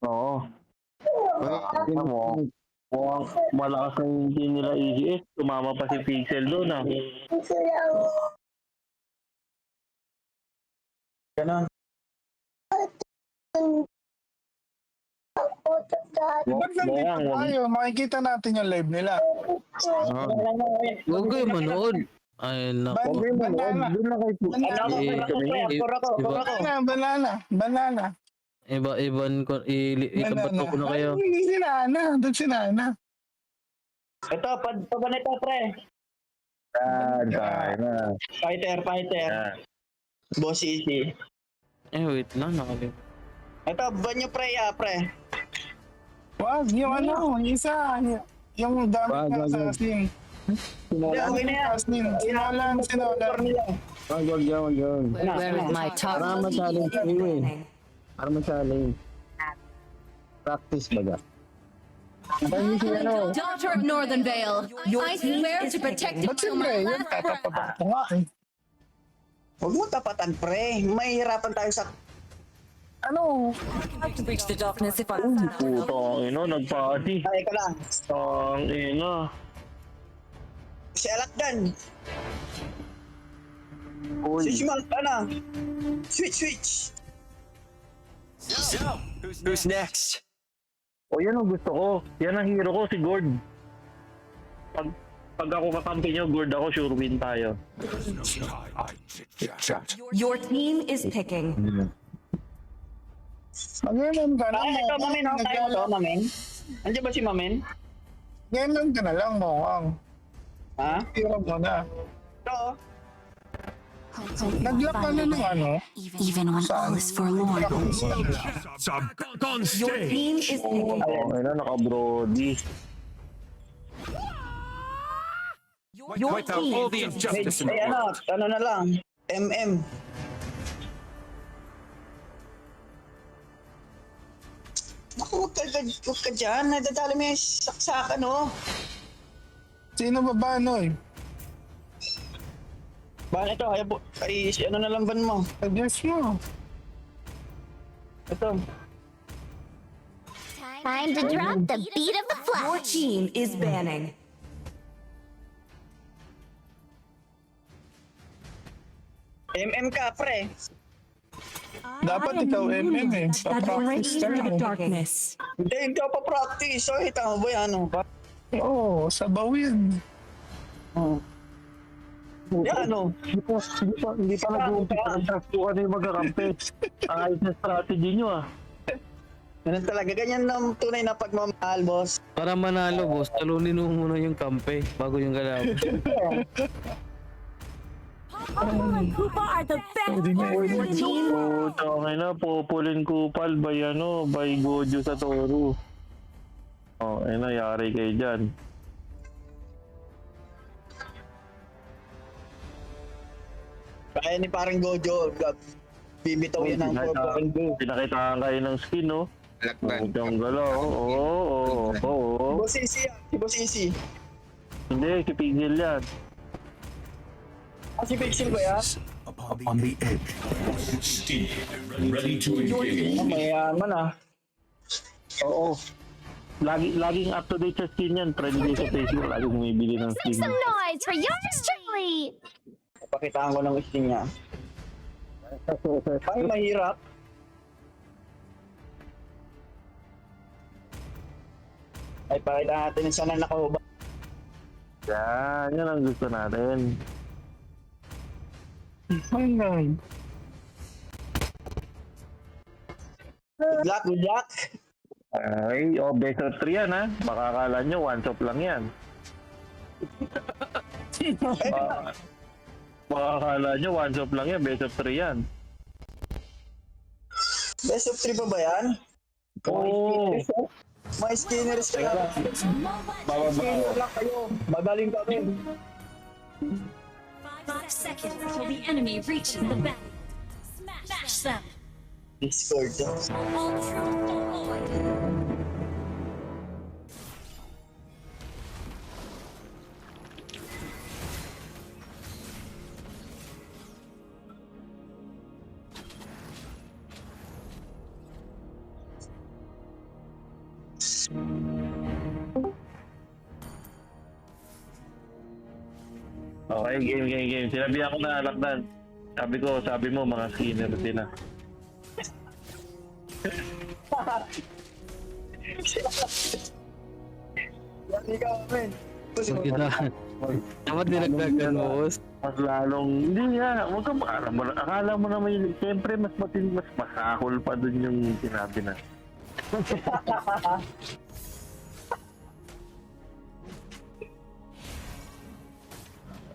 Oo. Tingnan mo. Mukhang malakas na yung team nila EGS. Tumama pa si Pixel doon ah. Ganon. Ba't nandito tayo? Makikita natin yung live nila. Huwag kayo manood. Ay, naku. Banana. Doon na kayo. Banana. Iba-iban ko, ikabato ko na kayo. Ay, hindi si Nana. Doon si Nana. Ito, pag ito, pre. Tayo na. Fighter. Yan. Boss Easy. Wait lang, nakalim. Ito, banyo pre, pre. Wag, yung yung isa. Yung damit na assassin. Hindi, okay na yan. Assassin. Sinolan. Wag yan. Where is my top? Para ma-challenge kayo eh. Para ma-challenge. Practice baga. Daughter of Northern Vale, I swear to protect you Ba't till siyempre, my yun last breath. tatapatak ko nga eh. Huwag mo tapatan, pre. Mahihirapan tayo sa... Ano? Reach the darkness if I Putong ino, nag-party. Ay, ka lang. Ang ina. Si Alakdan. Uy. Switch mo, ano? Switch. So, who's next? O yan ang gusto ko. Yan ang hero ko, si Gord. Pag ako kakampi nyo, Gord ako, sure win tayo. Your team is picking. Mag-inom ka na. Ay, ito, Mamin, ako tayo to, Mamin. Andiyan ba si Mamin? Mag-inom ka na lang, Mokang. Ha? Hirap mo na. Ito. Nag-lock ka na ng ano? Even when all is forlorn. On Your stage. team is picking. Ang ina, naka-brody. Your Wipe out all the team. injustice in the Ay, world. ano na lang. MM. Naku, huwag ka dyan. Nadadali mo yung saksakan, oh. Sino ba ba, Noy? Bakit ito? Ay, ano na lang ban mo? Adjust mo. Ito. Time to drop the beat of the Your flash. team is banning. MM ka, pre. Dapat ikaw MM eh. Pa-practice ka lang. Hindi, hindi ako pa-practice. So, tama ba yan, ano? Oo, sabaw yan. Yan, ano? Hindi pa nag-uumpisa ng task ko ano yung magkakampi. Ang ayos na strategy nyo ah. Ganun talaga. Ganyan ang tunay na pagmamahal, boss. Para manalo, boss, talunin mo muna yung kampe bago yung galaw. Pwede na yun. Putang ina, populin kupal by by Gojo sa Toru. Oh, yari kayo dyan. Kaya ni parang Gojo, bibitaw yan ang Pinakitaan kayo ng skin, no? Putang galaw. Oo. Boss Easy yan. Si Boss Easy. Hindi, si Pixel yan. Si Pixel ba yan? On the edge. Steel and ready to engage. Mayaman ah. Oo. Laging up to date sa skin yan. Friendly sa Facebook. Laging bumibili ng Make skin. some noise for yours truly. Pakitaan ko ng skin niya. Ay, mahirap. Ay, pakita natin yung sana nakahubad. Yan ang gusto natin. Ayun. Good luck. Ay, best of 3 yan ha. Baka akala nyo, one shot lang yan. Baka akala nyo, one shot lang yan. Best of 3 yan. Best of 3 pa ba yan? Oo. May skinners kayo. Skinner lang kayo. Madaling kami. 5 seconds till the enemy reaches the battle. Smash them. Discord. All true Lord. Okay, game. Sinabi ako na Alakdan. Sabi mo, mga skinner sila. Yan ikaw, men. Kita. Dapat dinagdagan mo, boss. Mas lalong, hindi nga, huwag kang akala mo naman yun, siyempre mas masakol pa dun yung sinabi na.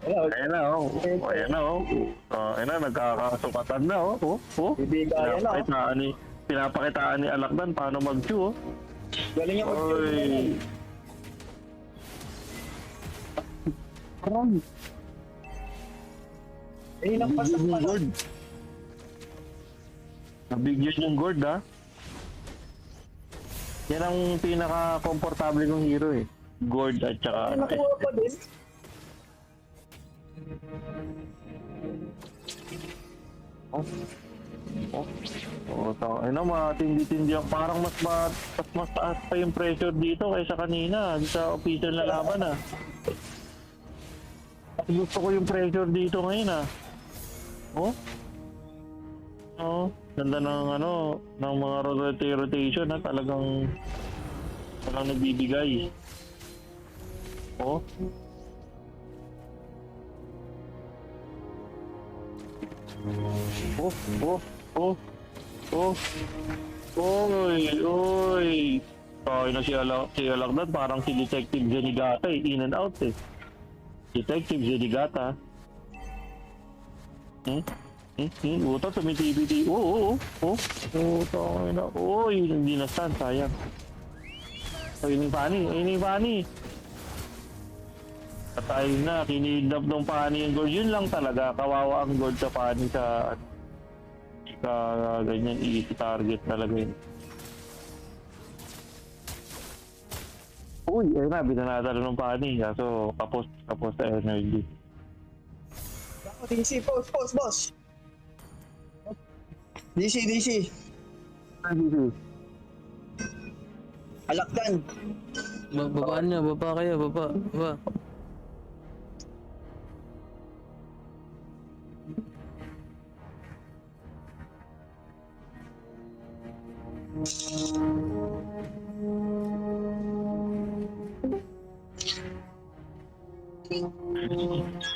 Ayan na, oh. Ayan na, oh. Ayan na, nagkakasukatan na, oh. Bibigay na. Pinapakitaan ni Alakdan paano mag-chew, oh. Galing yung Oy. nagpasak pa lang. Gourd. Nabigyan yung gourd, ha? Yan ang pinaka-komportable kong hero, eh. Gourd at saka... Nakuha pa din. Ano, matindi-tindi ang parang mas taas pa yung pressure dito kaysa kanina sa official na laban, ah. Mas gusto ko yung pressure dito ngayon, ah. Ganda ng ng mga rotation, ha, talagang nagbibigay. Oy. Kaya na si Alakdan, parang si Detective Zenigata, eh. In and out, eh. Detective Zenigata. Uta, tumitibiti. Tangay na. Oy, hindi na stand, sayang. Ay, ini Fanny. Patay na, kinidnap ng Fanny yung gold. Yun lang talaga, kawawa ang gold sa Fanny sa ganyan, easy target talaga yun. Uy, ayun na, binanatalo ng Fanny. Kaso, kapos sa energy. DC, boss. DC. Alakdan. Babaan niya, baba kayo, baba.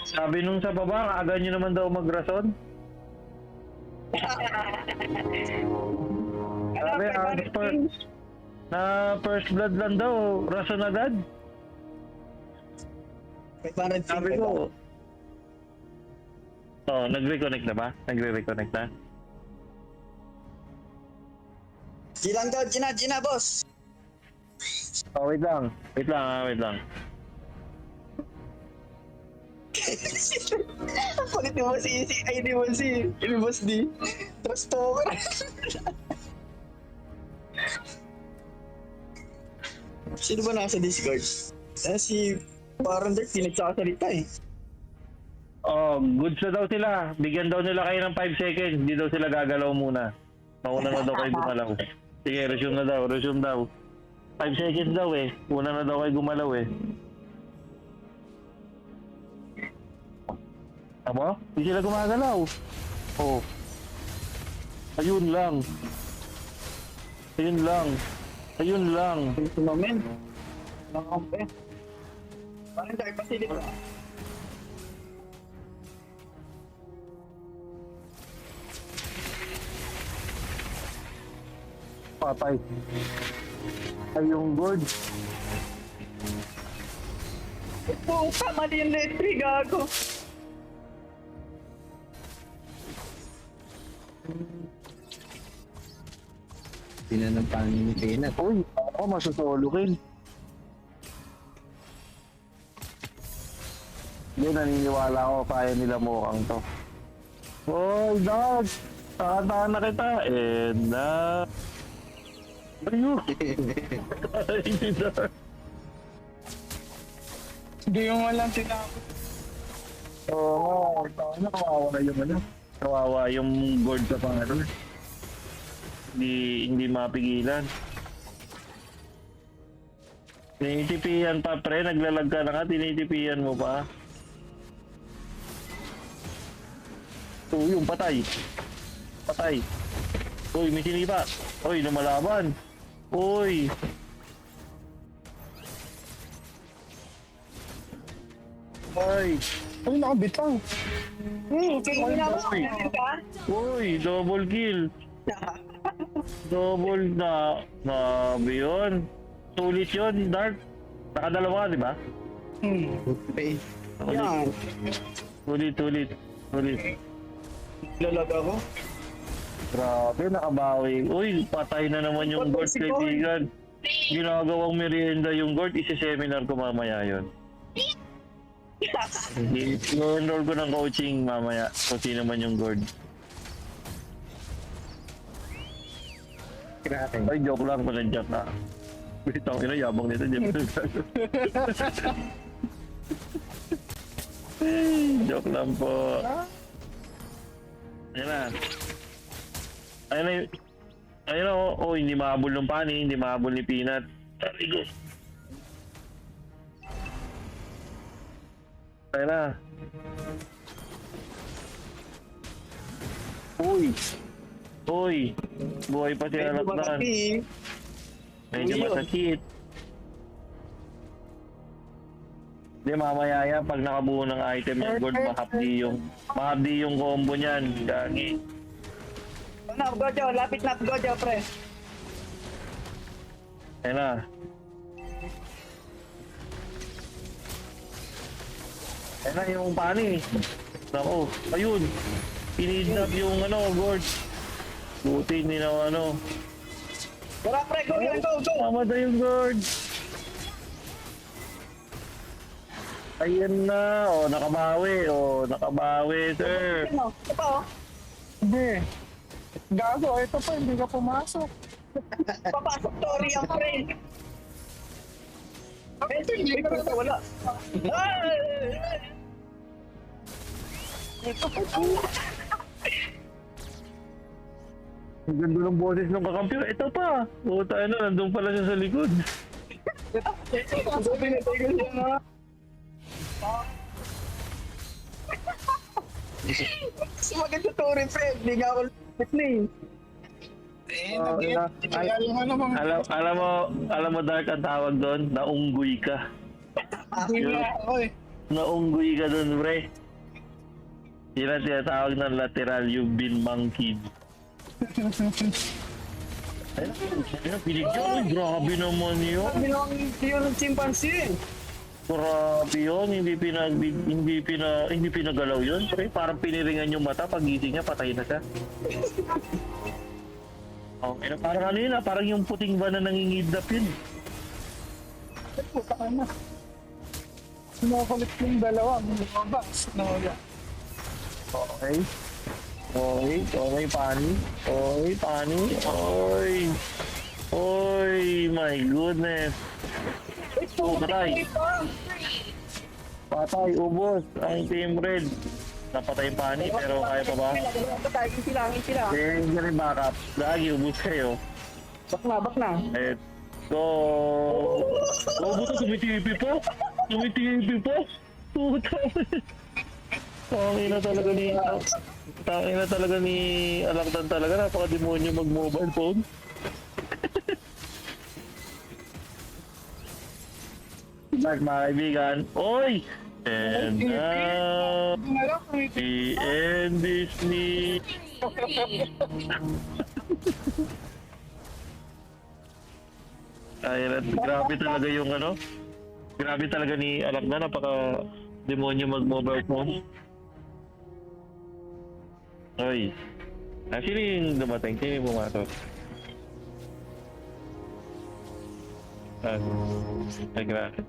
Sabi nung sa baba, kaaga nyo naman daw magrason. Sabi, na first blood lang daw, rason agad. Sabi ko, nag-reconnect na ba? Nagre-reconnect na? Gilang daw, Gina, boss. Wait lang. Pagkat mo si Boss D. Tapos to. Sino ba nasa Discord? Si parang Dirk, di nagsasalita eh. Goods na daw sila. Bigyan daw nila kayo ng 5 seconds. Hindi daw sila gagalaw muna. Mauna na daw kayo gumalaw. Sige, resume daw. 5 seconds daw, eh. Una na daw kayo gumalaw, eh. Aba? Hindi sila gumagalaw. Ayun lang. Ito naman. Nakampe. Parang Dirk, pasilip ka. Patay. Ay, yung gourd. Puta, mali yung letri, gago. Pinanampahan ni Peanut. Uy, ako masusulukin. Hindi, naniniwala ako kaya nila mukhang to. Oh, dog! Takantahan na kita. Ayun! Hindi yung walang tinapos. Oo, kawawa yung board sa pangalo. Hindi mapigilan. Tinitipian pa, pre. Naglalag ka na ka, tinitipian mo pa. Yung patay. Patay. Uy, may sinipa. Uy, lumalaban. Uy. Ay. Uy, nakabitaw. King na ba? Uy. Uy, double kill. Double na. Nabi yun. Sulit yun, Dark. Nakadalawa, di ba? Okay. Yan. Sulit. Lalag ako. Grabe, nakabawi. Uy, patay na naman yung gourd, kaibigan. Ginagawang merienda yung gourd, isi-seminar ko mamaya yun. I-enroll ko ng coaching mamaya kung sino man yung gourd. Ay, joke lang ko ng joke na. Wait, ang ina, yabang nito. Joke lang po. Ayan na. Ayun na. Ayun na, oh, hindi mahabol ng pani, hindi mahabol ni Peanut. Arigo. Ayun na. Uy. Buhay pa si Alakdan. Medyo masakit. Hindi, mamaya yan. Pag nakabuo ng item yung gold, mahapdi yung combo niyan. Gagi. Gojo, lapit na Gojo, pre. Ayun na. Ayun na yung pani. Nako, ayun. Pinidnap yung gold. Buti hindi na Tara, pre, go. Mamada yung gold. Ayan na. Nakabawi, sir. Ano? Ito pa, oh. Hindi. Gago, ito pa, hindi ka pumasok. Papasok Tori ang pre. Ito, hindi ka na wala. Ang ganda ng boses ng kakampi. Ito pa. Puta na, nandun pala siya sa likod. Sabi na tayo siya nga. Sumagat sa Tori, pre. Hindi nga ako lapit na eh. Alam mo Dark ang tawag doon? Naunggoy ka. Naunggoy ka doon, pre. Yun ang tinatawag ng lateral, you've been monkeyed. Ayun, pinigyan. Grabe naman yun. Yun ang chimpanzee. Grabe yun. Hindi pinagalaw yun. Pre, parang piniringan yung mata. Pagising niya, patay na siya. Oh, parang parang yung puting ba na nangingidap yun. Puta ka na. Sinukulit yung dalawa, lumabas. Nawala. Okay, pani. Oy, my goodness. Oh, patay, ubos. Ang team red. Napatay yung pani, pero kaya pa ba? Silangin sila. Eh, hindi rin backup. Lagi, ubos kayo. Bak na. Eto. Oh, buto, tumitipi po. Puta. Tangina talaga ni Alakdan talaga. Napaka-demonyo mag-mobile phone. Like mga kaibigan. Oy! And now, the end is near. Ayan, grabe talaga yung grabe talaga ni Alakdan, napaka-demonyo mag-mobile phone. Oy. Sino yung dumating? Sino yung pumasok? Ay, grabe.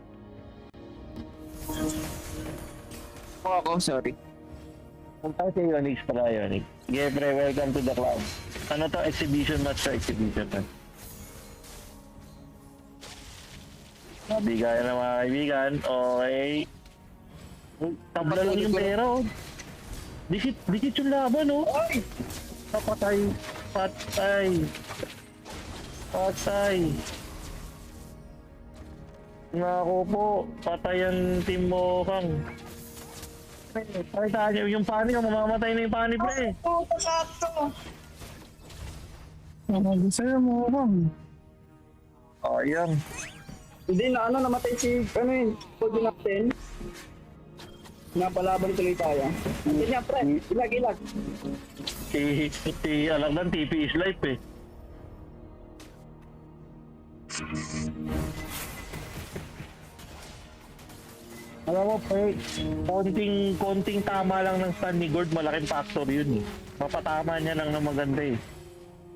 Ako, sorry. Punta si Ionix pala, Ionix. Sige, pre, welcome to the club. Ano to? Exhibition match sa exhibition match. Bigayan na mga kaibigan. Okay. Tabla lang yung pera, oh. Dikit yung laban, oh. Patay. Nako po, patayan team mo, Kang. Pakita niyo yung pani, mamamatay na yung pani, pre. Oo, pasakto. Sa'yo mo bang? Ayan. Hindi na namatay si, pwede natin. Napalaban tuloy tayo. Hindi niya, pre. Ilag. Si Alakdan, TP is life eh. Alam mo, pre, konting tama lang ng stun ni Gord, malaking factor yun eh. Mapatama niya lang ng maganda eh.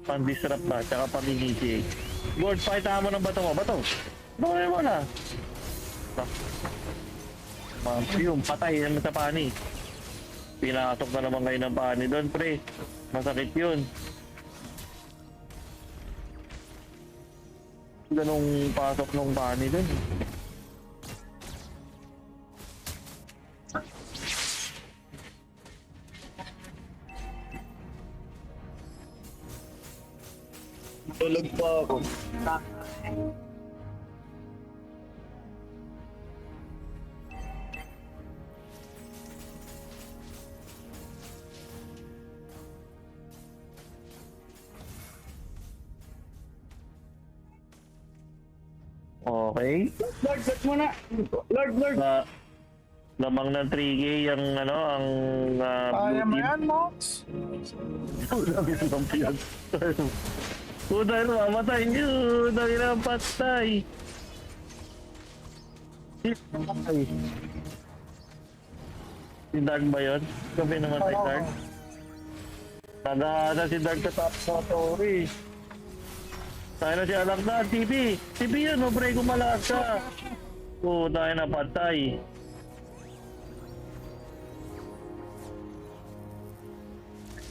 Pang-disrupt ba, tsaka pang-initiate. Gord, pakita mo ng bato mo. Bato! Bakit mo na? Yung patay naman sa pani. Pinasok na naman kayo ng pani doon, pre. Masakit yun. Ganong pasok ng pani doon. Tulog pa ako. Okay. Lord muna. Lord. Lamang ng 3K ang ang Kaya mo blue yan, Mox? team. Puta na, mamatay nyo. Dami na patay. Ay. Si Dark ba yun? Sabi naman si Dark. Nagahada si Dark sa top story. Tayo na si Alakdan, TV yun, no, break kumalakas ka. Tayo na patay.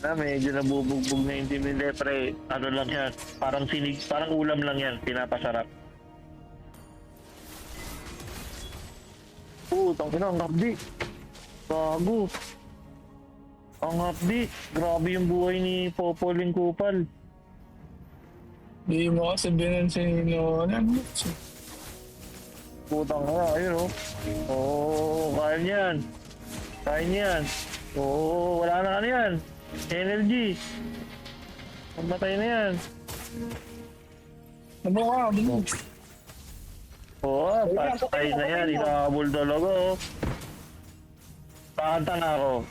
Medyo nabubugbog na yung team ni Lepre. Ano lang yan, parang ulam lang yan, pinapasarap. Tangina, ang hapdi. Gago. Ang hapdi. Grabe yung buhay ni Popoling Kupal. Di mo kasi binansin ano. Putang ka, ayun kaya niyan. Kaya niyan. Wala na yan. Energy. Mamatay na yan. Ano ka? Patay na yan. Inahabol talaga, Kanta na ako.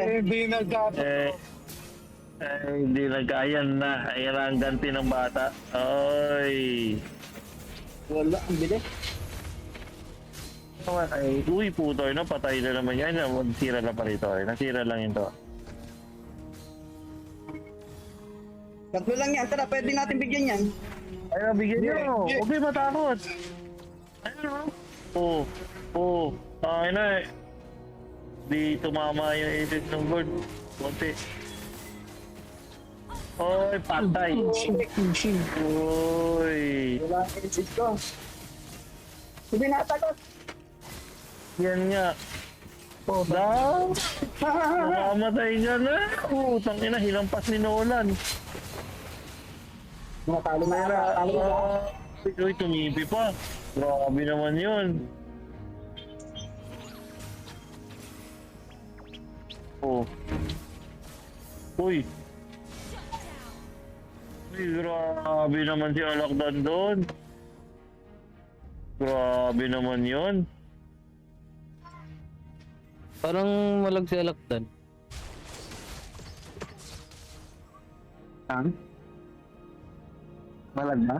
Hindi nagkataon. Hindi nagkayan na. Ayan ang ganti ng bata. Oy. Wala, ang bilis. Uy, puto na. Patay na naman yan. Nasira na pa rito. Nasira lang yun to. Tatlo lang yan. Tara, pwede natin bigyan yan. Ayun, bigyan nyo. Huwag kayo matakot. Ayun, Ayun na eh. Di tumama yung edit ng board. Konti. Oy, patay. Uy. Wala ang exit ko. Hindi natagot. Yan nga. Down. Mamamatay ka na. Tangina, hinampas ni Nolan. Nakatalo na yan. Uy, tumipi pa. Grabe naman yun. Uy, grabe naman si Alakdan doon. Grabe naman yun. Parang malag si Alakdan. Malag ba?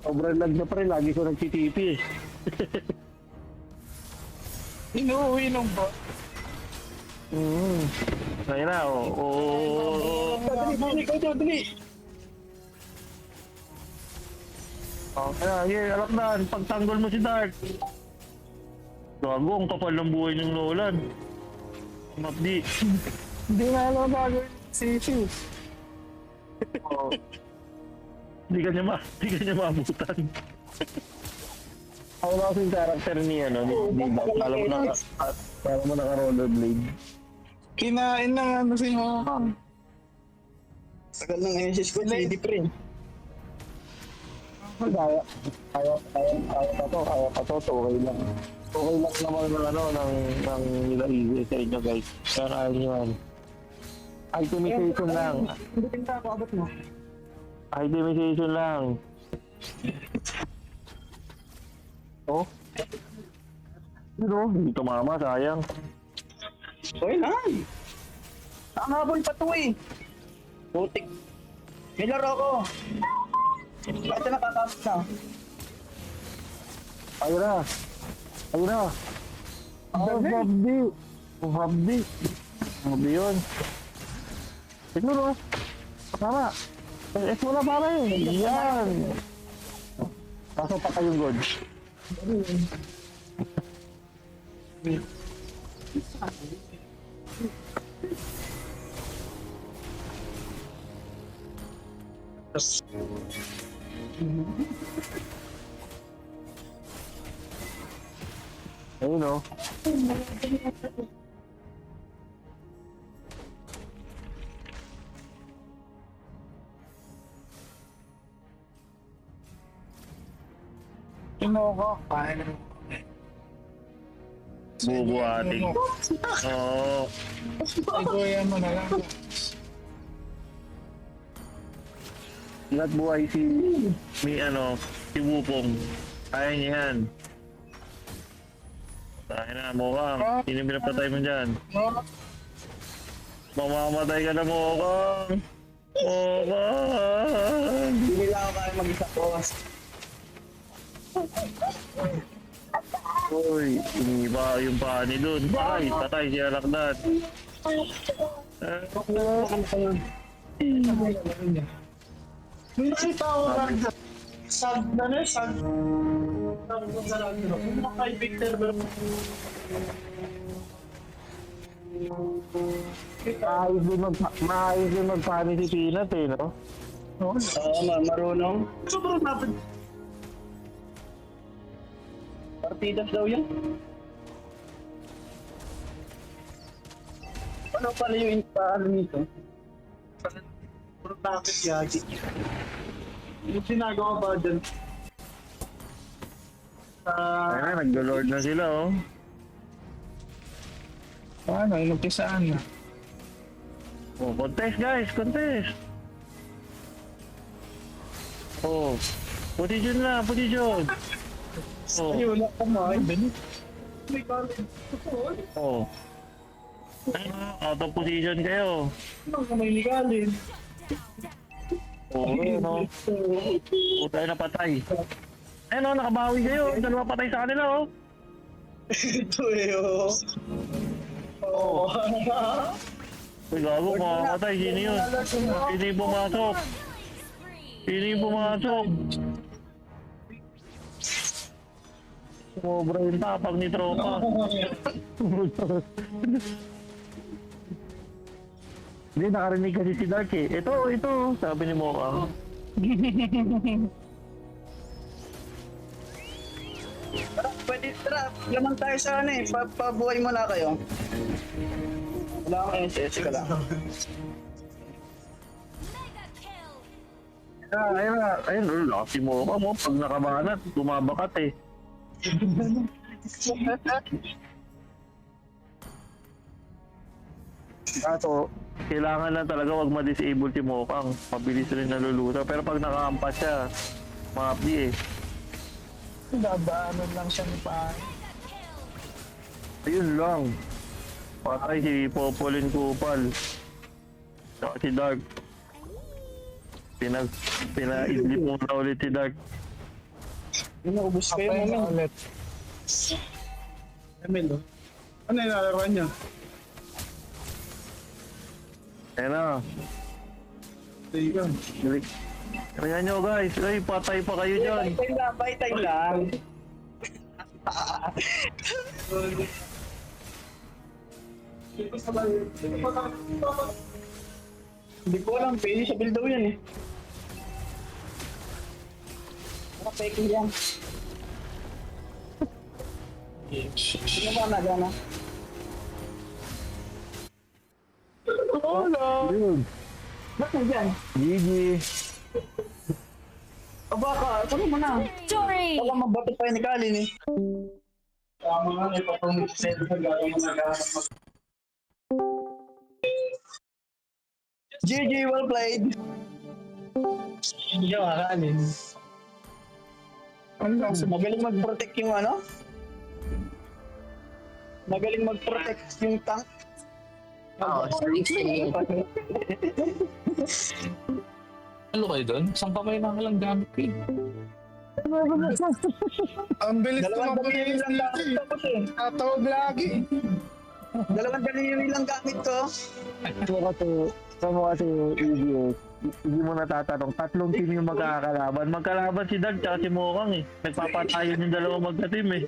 Sobrang lag na pa rin. Lagi ko nag-TTP eh. Inuwi nung ba? Ayun na, Dali. Kaya, Alakdan, pagtanggol mo si Dark. Gago, ang kapal ng buhay ng Nolan. Mapdi. Hindi na alam gagawin si Chief. Hindi ka niya maabutan. Ako na kasing karakter ni ni Bob. Alam mo naka-rollerblade. Kinain na ano si Mokang. Tagal ng NSS ko, hindi pre. Kaya pa to, okay lang. Okay lang naman ng ano, ng nila easy sa inyo guys. Kaya kaya nyo yan. Itemization lang. Hindi pinta ako, abot mo. Itemization lang. Oh? Hindi tumama, sayang. Okay lang. Nakahabol pa to eh. Putik. May laro ko. Ito nakatapos na. Ayun na. Ayun na. Oh, Fabdi. Oh, Fabdi. Fabdi yun. Siguro. Tama. Eh, wala pa rin. Yan. Pasok pa kayong god. Ayun o. Si Mokang. Kain na. Bubo ating. Oo. Iguyan mo na lang. Ingat buhay si si Wukong. Kaya niya yan. Kaya na, mukhang. Sino pinapatay mo dyan? Mamamatay ka na, mukhang. Mukhang. Hindi lang ako kaya mag-isa ko. Uy, iniba yung pani dun. Patay, patay si Alakdan. May nakita ko lang dyan. Sag na na, sag. Sa lagro. Yung kay Victor ba? Maayos din magpani si Peanut eh, no? Oo, marunong. Sobrang natin. Partidas daw yan. Ano pala yung paano nito? Sobrang natin yagi. Yung sinagawa ba dyan? Ayun na, nag-lord na sila, oh. Paano? Inumpisaan na. Oh, contest guys, contest. Oh, position na, position. Oh, Ay, wala ka mga ibig. May college. oh. Ayun, out of position kayo. Ano ka may ligalin? Oh, ayun, oh. Putay na patay. Ayun, oh, nakabawi kayo. Dalawa patay sa kanila, oh. Ito eh, oh. Oo. Uy, gago, makakatay. Sino yun? Sino yung pumasok? Sino yung pumasok? Sobra yung tapang ni tropa. Hindi, nakarinig kasi si Dark eh. Ito, sabi ni Mokang. Tara, laman tayo sa ano eh. Pabuhay mo na kayo. Wala akong NSS ka lang. Ayun, lakas si Mokang mo. Pag nakabanat, tumabakat eh. Kaso, kailangan lang talaga wag ma-disable si Mokang. Mabilis rin naluluto. Pero pag nakaampas siya, ma-updi eh. Dadaanan lang siya ni Paan. Ayun lang. Patay si Popolin Kupal. Saka si Dark. Pina-idlip muna ulit si Dark. Inaubos kayo Kapay na namin. ulit. Emil, oh. Ano yung nalaruan niya? Ayun na. Tigan. Kaya nyo guys. Ay, patay pa kayo dyan. Bye time lang. Hindi ko alam, pwede sa build daw yan eh. Naka-peking yan. Sino ba na gana? Yun. Ba't nandiyan? GG. Aba ka, sabi mo na. Victory! Baka mabato pa ni Kalin eh. Tama nga, may papang-set na gano'n na naghahanap mag- GG, well played. Hindi ka makalin. Magaling mag-protect yung ano? Magaling mag-protect yung tank. Oo, ano kayo doon? Isang kamay na lang gamit ko eh. Ang bilis Dalawang tumakbo daliri ng lang gamit ko kasi. tatawag lagi. Dalawang daliri lang gamit ko. Sa mga kasi EBS, hindi mo natatanong, tatlong team yung magkakalaban. Magkalaban si Dag tsaka si Mokang eh. Nagpapatayon yung dalawang magka-team eh.